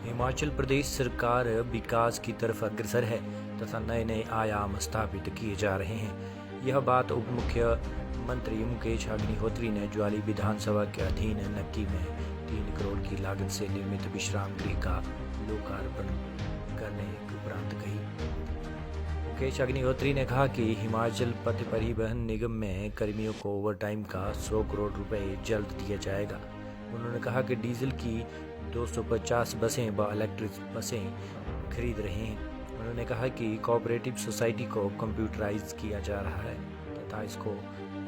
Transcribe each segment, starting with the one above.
हिमाचल प्रदेश सरकार विकास की तरफ अग्रसर है तथा नए नए आयाम स्थापित किए जा रहे हैं। यह बात उप मुख्यमंत्री मुकेश अग्निहोत्री ने ज्वाली विधानसभा के अधीन नक्की में 3 करोड़ की लागत से निर्मित विश्राम गृह का लोकार्पण करने उपरांत कही। मुकेश अग्निहोत्री ने कहा कि हिमाचल पथ परिवहन निगम में कर्मियों को ओवरटाइम का 100 करोड़ रुपए जल्द दिया जाएगा। उन्होंने कहा कि डीजल की 250 बसें व इलेक्ट्रिक बसें खरीद रहे हैं। उन्होंने कहा कि कोऑपरेटिव सोसाइटी को कंप्यूटराइज किया जा रहा है तथा इसको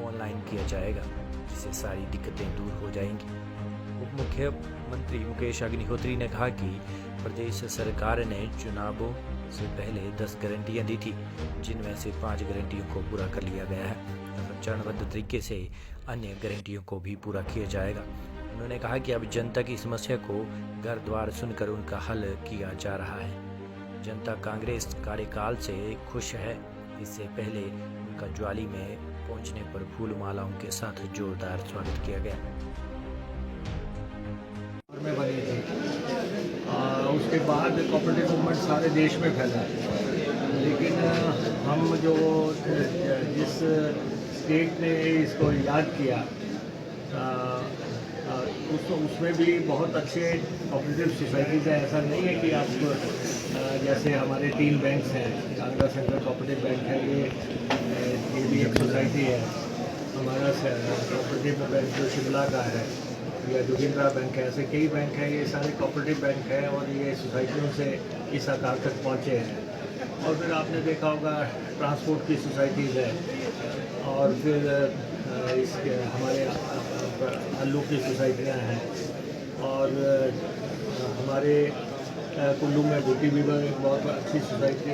ऑनलाइन किया जाएगा, जिससे सारी दिक्कतें दूर हो जाएंगी। उप मुख्यमंत्री मुकेश अग्निहोत्री ने कहा कि प्रदेश सरकार ने चुनावों से पहले 10 गारंटियां दी थी, जिनमें से 5 गारंटियों को पूरा कर लिया गया है तथा चरणबद्ध तरीके से अन्य गारंटियों को भी पूरा किया जाएगा। उन्होंने कहा कि अब जनता की समस्या को घर द्वार सुनकर उनका हल किया जा रहा है। जनता कांग्रेस कार्यकाल से खुश है। इससे पहले उनका ज्वाली में पहुंचने पर फूल मालाओं के साथ जोरदार स्वागत किया गया। में बनी थी उसके बाद कोऑपरेटिव मूवमेंट सारे देश में फैला, लेकिन हम जो जिस स्टेट ने इसको याद किया उसमें भी बहुत अच्छे कोऑपरेटिव सोसाइटीज़ हैं। ऐसा नहीं है कि आप जैसे हमारे 3 बैंक्स हैं, कांगड़ा सेंट्रल कोऑपरेटिव बैंक है, ये भी एक सोसाइटी है। हमारा कोऑपरेटिव बैंक जो शिमला का है या जोगिंद्रा बैंक है, ऐसे कई बैंक हैं। ये सारे कोऑपरेटिव बैंक हैं और ये सोसाइटियों से इस आकार तक पहुँचे हैं। और फिर आपने देखा होगा ट्रांसपोर्ट की सोसाइटीज़ है, और फिर इसके हमारे आलू की सोसाइटियाँ हैं, और हमारे कुल्लू में बूटी भी बहुत अच्छी सोसाइटी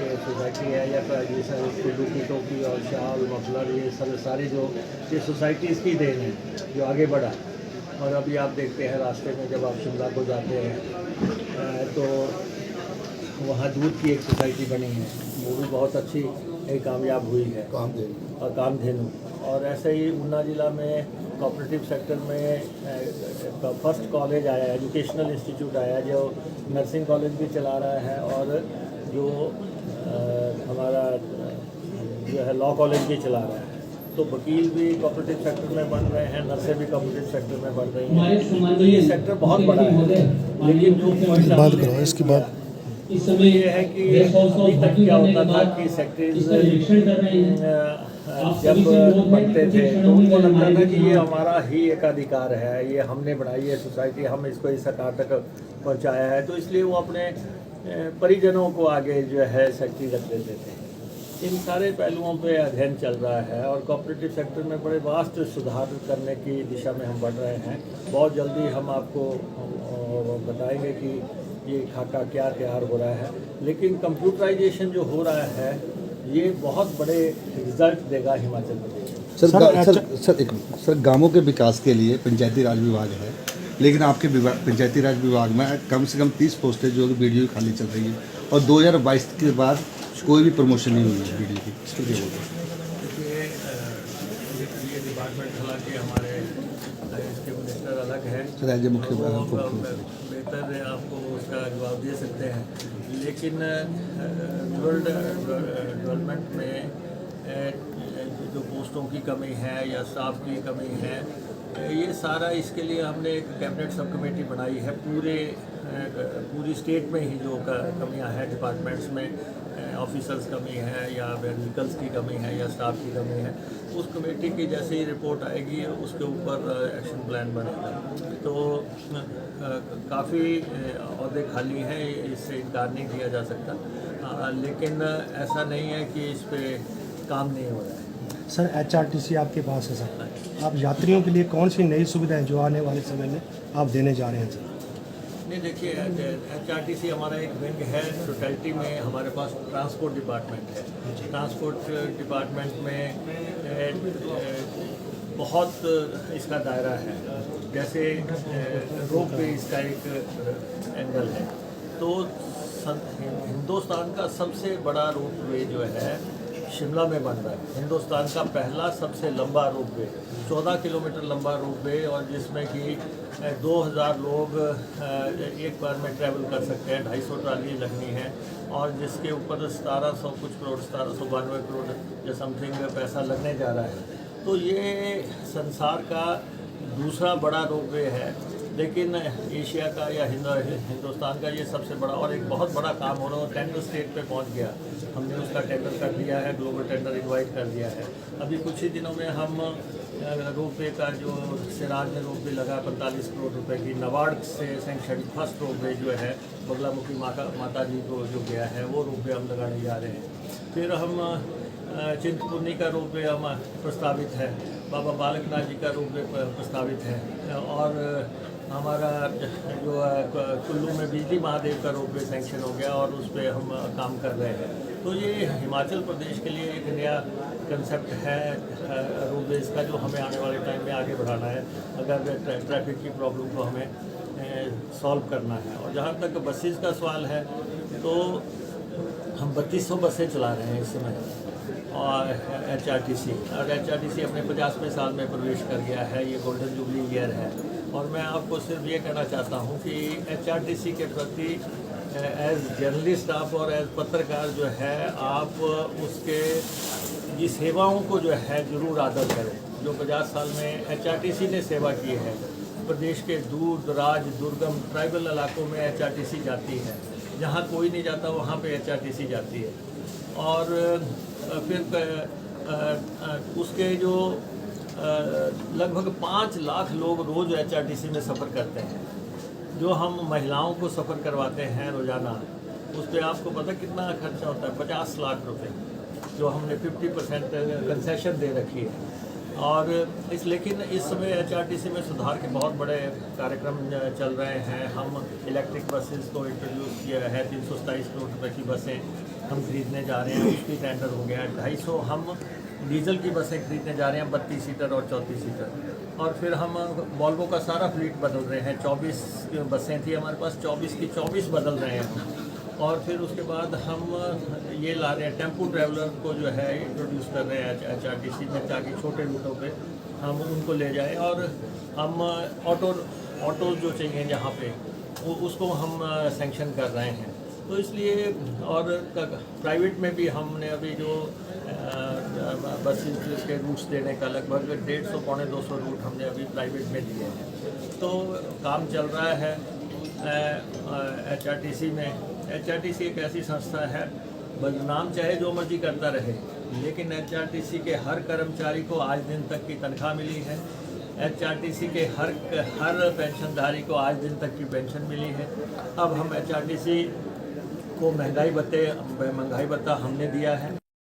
है। या जैसे कुल्लू की टोपी और शाल मफलर, ये सारे जो ये सोसाइटीज़ की देन है जो आगे बढ़ा। और अभी आप देखते हैं रास्ते में जब आप शिमला को जाते हैं तो वहाँ दूध की एक सोसाइटी बनी है, वो भी बहुत अच्छी कामयाब हुई है, कामधेनु। और ऐसे ही ऊना ज़िला में कोऑपरेटिव सेक्टर में फर्स्ट कॉलेज आया है, एजुकेशनल इंस्टीट्यूट आया है, जो नर्सिंग कॉलेज भी चला रहा है, और जो हमारा जो है लॉ कॉलेज भी चला रहा है। तो वकील भी कोऑपरेटिव सेक्टर में बन रहे हैं, नर्सें भी कोऑपरेटिव सेक्टर में बन रही हैं। तो ये सेक्टर बहुत बड़ा है, लेकिन जो बात करो इसकी बात इस समय ये है कि अभी तक क्या होता था कि सेक्टर्स जब बनते थे तो उनको लगता था कि ये हमारा ही एक अधिकार है, ये हमने बनाई है सोसाइटी, हम इसको इस आकार तक पहुंचाया है, तो इसलिए वो अपने परिजनों को आगे जो है सेक्रेटरी रख देते थे। इन सारे पहलुओं पे अध्ययन चल रहा है और कोऑपरेटिव सेक्टर में बड़े वास्ट सुधार करने की दिशा में हम बढ़ रहे हैं। बहुत जल्दी हम आपको बताएंगे कि ये खाका क्या तैयार हो रहा है, लेकिन कंप्यूटराइजेशन जो हो रहा है ये बहुत बड़े रिजल्ट देगा हिमाचल प्रदेश। सर गांवों के विकास के लिए पंचायती राज विभाग है, लेकिन आपके पंचायती राज विभाग में कम से कम 30 पोस्टें जो कि बीडीओ खाली चल रही है, और 2022 के बाद कोई भी प्रमोशन नहीं हुई है बीडीओ की। इस पर क्या बोलते हैं? ये डिपार्टमेंट हालांकि हमारे इसके मिनिस्टर अलग हैं, राज्य मुख्य बेहतर आपको उसका जवाब दे सकते हैं, लेकिन रूरल डेवलपमेंट में जो पोस्टों की कमी है या स्टाफ की कमी है, ये सारा इसके लिए हमने एक कैबिनेट सब कमेटी बनाई है। पूरी स्टेट में ही जो कमियां हैं डिपार्टमेंट्स में, ऑफिसर्स कमी है या व्हीकल्स की कमी है या स्टाफ की कमी है, उस कमेटी की जैसे ही रिपोर्ट आएगी उसके ऊपर एक्शन प्लान बनेगा। तो काफ़ी अहदे खाली हैं, इससे इनकार नहीं किया जा सकता, लेकिन ऐसा नहीं है कि इस पर काम नहीं हो रहा है। सर HRTC आपके पास है सर, आप यात्रियों के लिए कौन सी नई सुविधाएं जो आने वाले समय में आप देने जा रहे हैं सर? नहीं, देखिए HRTC हमारा एक विंग है। टोटलिटी में हमारे पास ट्रांसपोर्ट डिपार्टमेंट है। ट्रांसपोर्ट डिपार्टमेंट में बहुत इसका दायरा है, जैसे रोप वे इसका एक एंगल है। तो हिंदुस्तान का सबसे बड़ा रोप वे जो है शिमला में बन रहा है, हिंदुस्तान का पहला सबसे लंबा रोपवे, 14 किलोमीटर लंबा रोपवे, और जिसमें कि 2000 लोग एक बार में ट्रैवल कर सकते हैं। 250 ट्राली लगनी है, और जिसके ऊपर 1700 कुछ करोड़ 1792 करोड़ या समथिंग पैसा लगने जा रहा है। तो ये संसार का दूसरा बड़ा रोपवे है, लेकिन एशिया का या हिंदुस्तान का ये सबसे बड़ा, और एक बहुत बड़ा काम हो रहा है। टेंडर स्टेट पे पहुंच गया, हमने उसका टेंडर कर दिया है, ग्लोबल टेंडर इनवाइट कर दिया है। अभी कुछ ही दिनों में हम रोपवे का जो सिराज में रोपवे लगा 45 करोड़ रुपए की, नबार्ड से सैंक्शन फर्स्ट रोपवे जो है बगलामुखी माता जी को जो गया है, वो रोपवे हम लगाने जा रहे हैं। फिर हम चिंतपूर्णी का रोपवे हम प्रस्तावित है, बाबा बालकनाथ जी का रोपवे प्रस्तावित है, और हमारा जो कुल्लू में बिजली महादेव का रोपवे सैंक्शन हो गया, और उस पर हम काम कर रहे हैं। तो ये हिमाचल प्रदेश के लिए एक नया कंसेप्ट है रोपवेज का, जो हमें आने वाले टाइम में आगे बढ़ाना है, अगर ट्रैफिक की प्रॉब्लम को हमें सॉल्व करना है। और जहाँ तक बसेस का सवाल है, तो हम 3200 बसें चला रहे हैं इस समय, और HRTC अपने 50वें साल में प्रवेश कर गया है, ये गोल्डन जुबली ईयर है। और मैं आपको सिर्फ ये कहना चाहता हूँ कि HRTC के प्रति एज जर्नलिस्ट आप और एज पत्रकार जो है, आप उसके की सेवाओं को जो है ज़रूर आदर करें। जो 50 साल में HRTC ने सेवा की है, प्रदेश के दूर दराज दुर्गम ट्राइबल इलाकों में HRTC जाती है, जहाँ कोई नहीं जाता वहाँ पे HRTC जाती है। और फिर उसके जो लगभग 5 लाख लोग रोज़ HRTC में सफ़र करते हैं। जो हम महिलाओं को सफ़र करवाते हैं रोज़ाना, उस पर आपको पता कितना खर्चा होता है? 50 लाख रुपए, जो हमने 50% कंसेशन दे रखी है। और लेकिन इस समय HRTC में सुधार के बहुत बड़े कार्यक्रम चल रहे हैं। हम इलेक्ट्रिक बसेस को इंट्रोड्यूस किया है, 327 करोड़ रुपए की बसें हम खरीदने जा रहे हैं, उसकी टेंडर हो गया। 250 हम डीजल की बसें खरीदने जा रहे हैं, 32 सीटर और 34 सीटर। और फिर हम वॉल्वो का सारा फ्लीट बदल रहे हैं। 24 बसें थी हमारे पास, 24 की 24 बदल रहे हैं। और फिर उसके बाद हम ये ला रहे हैं, टेम्पो ट्रैवलर को जो है इंट्रोड्यूस कर रहे हैं HRTC में, ताकि छोटे रूटों पे हम उनको ले जाएं। और हम ऑटो जो चाहिए जहाँ पे, उसको हम सैंक्शन कर रहे हैं। तो इसलिए, और प्राइवेट में भी हमने अभी जो बसेस के रूट्स देने का लगभग 150 पौने 200 रूट हमने अभी प्राइवेट में दिए हैं। तो काम चल रहा है HRTC में। HRTC एक ऐसी संस्था है, बदनाम चाहे जो मर्जी करता रहे, लेकिन HRTC के हर कर्मचारी को आज दिन तक की तनख्वाह मिली है। HRTC के हर पेंशनधारी को आज दिन तक की पेंशन मिली है। अब हम HRTC को महंगाई भत्ता हमने दिया है।